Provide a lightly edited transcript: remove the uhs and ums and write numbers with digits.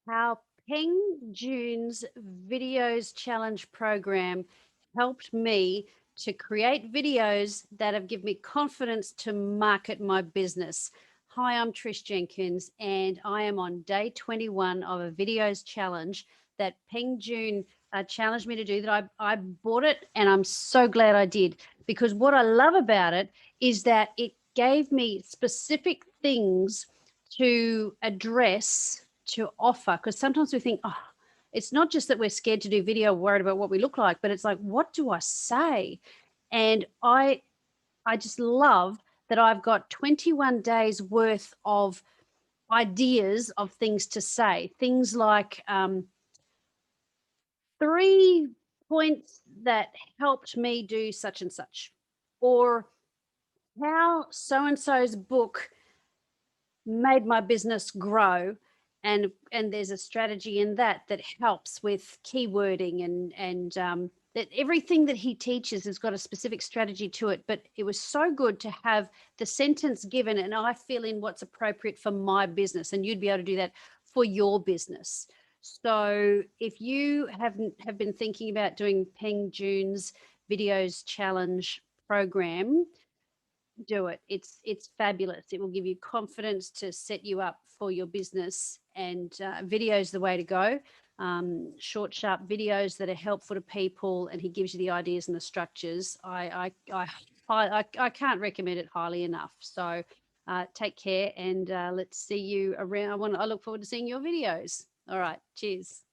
how Peng Joon's Videos Challenge program helped me to create videos that have given me confidence to market my business. Hi, I'm Trish Jenkins, and I am on day 21 of a videos challenge that Peng Joon challenged me to do. That I bought it, and I'm so glad I did, because what I love about it is that it gave me specific things to address, to offer, because sometimes we think, oh, it's not just that we're scared to do video, worried about what we look like, but it's like, what do I say? And I just love that I've got 21 days worth of ideas of things to say. Things like 3 points that helped me do such and such, or how so and so's book made my business grow. And there's a strategy in that that helps with keywording, and that everything that he teaches has got a specific strategy to it. But it was so good to have the sentence given and I fill in what's appropriate for my business, and you'd be able to do that for your business. So if you have been thinking about doing Peng Joon's videos challenge program, do it. It's fabulous. It will give you confidence to set you up for your business, and video is the way to go. Short, sharp videos that are helpful to people, and he gives you the ideas and the structures. I can't recommend it highly enough. So take care, and let's see you around. I look forward to seeing your videos. All right. Cheers.